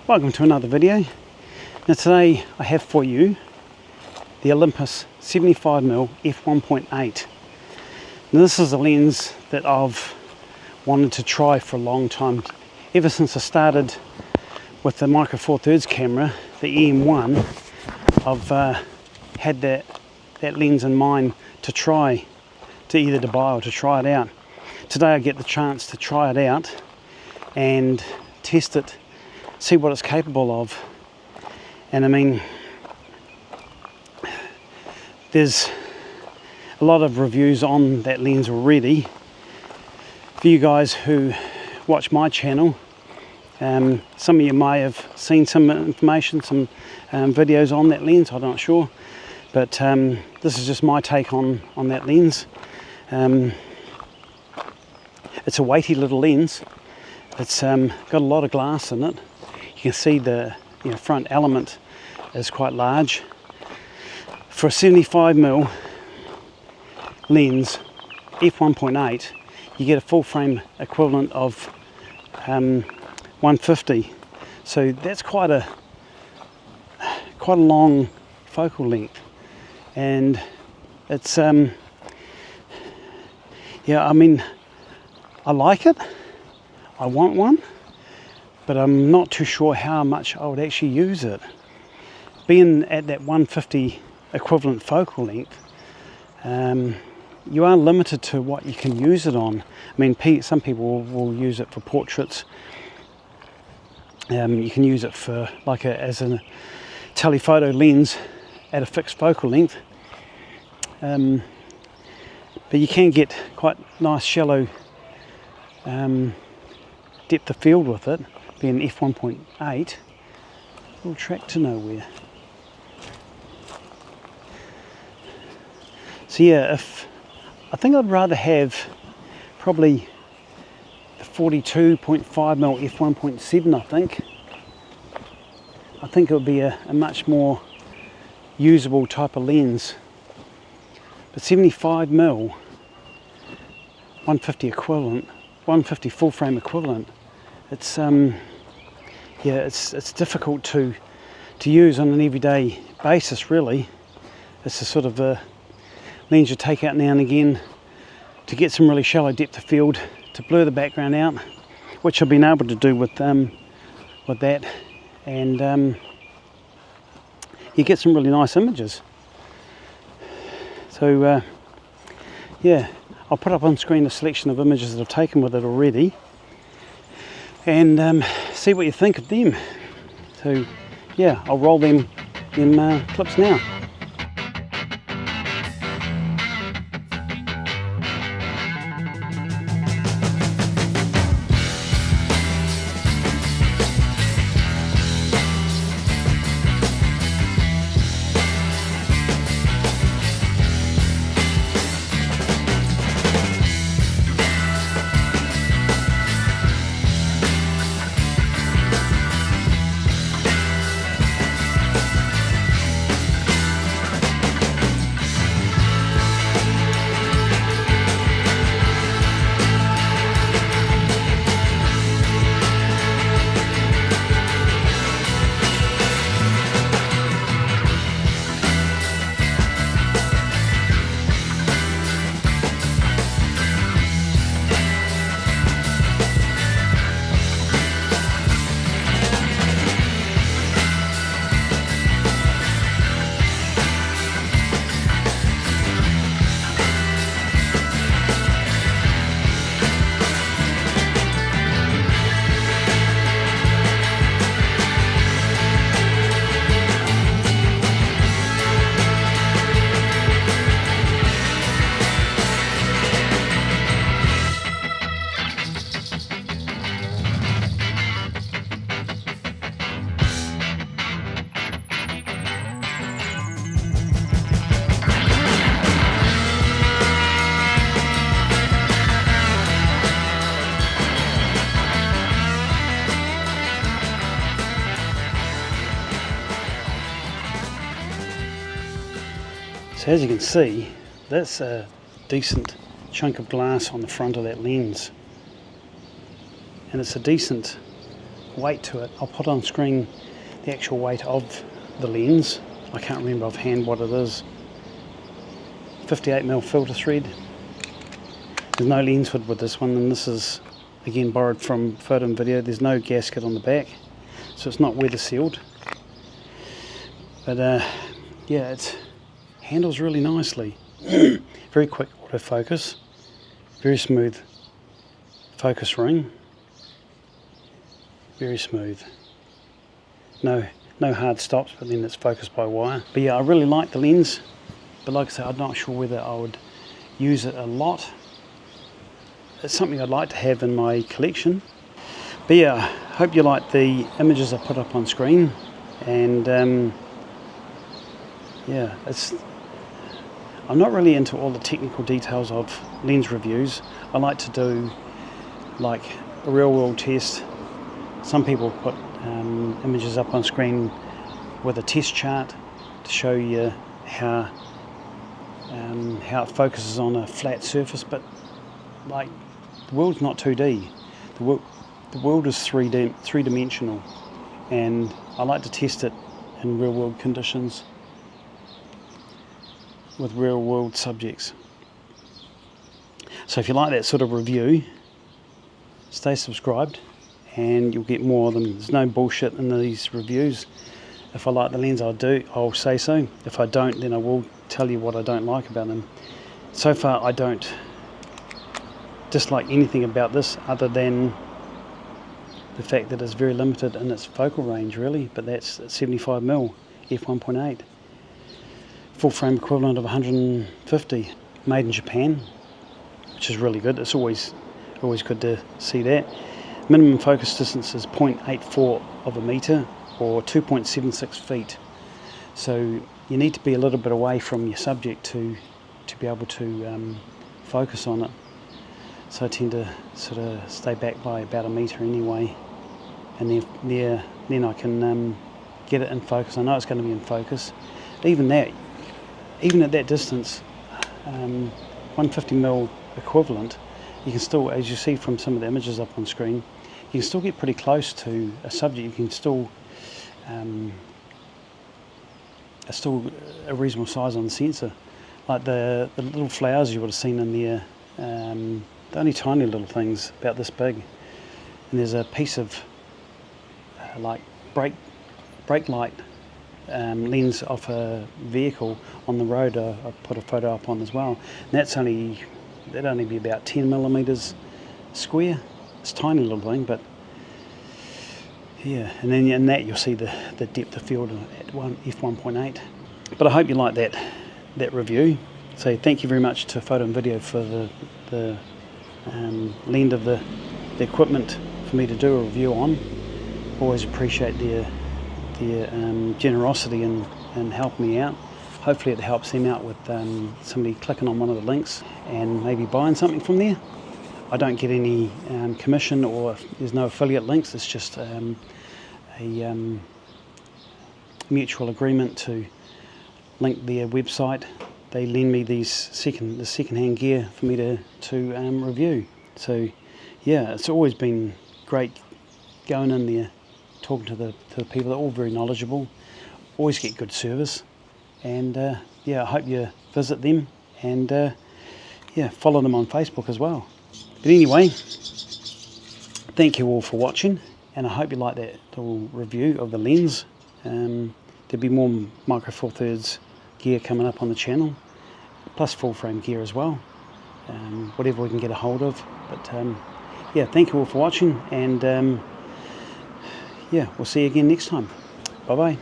Welcome to another video. Now today I have for you the Olympus 75mm f1.8. Now this is a lens that I've wanted to try for a long time. Ever since I started with the Micro Four Thirds camera, the EM1, I've had that lens in mind to try, to either to buy or to try it out. Today I get the chance to try it out and test it, see what it's capable of. And I mean, there's a lot of reviews on that lens already. For you guys who watch my channel, some of you may have seen some information, some videos on that lens, I'm not sure, but this is just my take on that lens. It's a weighty little lens. It's got a lot of glass in it. You can see the front element is quite large. For a 75mm lens, f1.8, you get a full frame equivalent of 150. So that's quite a long focal length, and it's yeah, I mean, I like it. I want one, but I'm not too sure how much I would actually use it. Being at that 150 equivalent focal length, you are limited to what you can use it on. I mean, some people will use it for portraits. You can use it for as a telephoto lens at a fixed focal length, but you can get quite nice shallow depth of field with it, being f1.8. Little track to nowhere. So yeah, I think I'd rather have probably the 42.5mm f1.7. I think it would be a much more usable type of lens. But 75mm 150 equivalent, 150 full frame equivalent, it's yeah, it's difficult to use on an everyday basis, really. It's a sort of a lens you take out now and again to get some really shallow depth of field, to blur the background out, which I've been able to do with that, and you get some really nice images. So yeah, I'll put up on screen a selection of images that I've taken with it already, and see what you think of them. So yeah, I'll roll them in clips now. So as you can see, that's a decent chunk of glass on the front of that lens, and it's a decent weight to it. I'll put on screen the actual weight of the lens. I can't remember offhand what it is. 58mm filter thread. There's no lens hood with this one, and this is again borrowed from photo and video. There's no gasket on the back, so it's not weather sealed. But yeah, it handles really nicely. Very quick autofocus, very smooth focus ring, very smooth. No hard stops, but then it's focused by wire. But yeah, I really like the lens, but like I said, I'm not sure whether I would use it a lot. It's something I'd like to have in my collection. But yeah, hope you like the images I put up on screen, and yeah, I'm not really into all the technical details of lens reviews. I like to do like a real world test. Some people put images up on screen with a test chart to show you how it focuses on a flat surface, but like the world's not 2D. The world is three-dimensional, and I like to test it in real world conditions with real world subjects. So if you like that sort of review, stay subscribed and you'll get more of them. There's no bullshit in these reviews. If I like the lens, I'll say so. If I don't, then I will tell you what I don't like about them. So far I don't dislike anything about this other than the fact that it's very limited in its focal range, really, but that's 75mm f1.8. Full frame equivalent of 150, made in Japan, which is really good. It's always good to see that. Minimum focus distance is 0.84 of a metre, or 2.76 feet. So you need to be a little bit away from your subject to be able to focus on it. So I tend to sort of stay back by about a metre anyway, and then I can get it in focus. I know it's going to be in focus. Even at that distance, 150mm equivalent, you can still, as you see from some of the images up on screen, you can still get pretty close to a subject. You can still, it's still a reasonable size on the sensor. Like the little flowers you would have seen in there, they're only tiny little things, about this big. And there's a piece of like brake light lens off a vehicle on the road. I put a photo up on as well. And that'd only be about 10mm square. It's a tiny little thing, but yeah. And then in that you'll see the depth of field at f1.8. But I hope you like that review. So thank you very much to Photo and Video for the lend of the equipment for me to do a review on. Always appreciate their generosity and helping me out. Hopefully it helps them out with somebody clicking on one of the links and maybe buying something from there. I don't get any commission, or there's no affiliate links. It's just a mutual agreement to link their website. They lend me the second-hand gear for me to review. So yeah, it's always been great going in there, talking to the people. They're all very knowledgeable, always get good service, and yeah, I hope you visit them and yeah, follow them on Facebook as well. But anyway, thank you all for watching, and I hope you like that little review of the lens. There'll be more Micro Four Thirds gear coming up on the channel, plus full frame gear as well, whatever we can get a hold of. But yeah, thank you all for watching, and yeah, we'll see you again next time. Bye bye.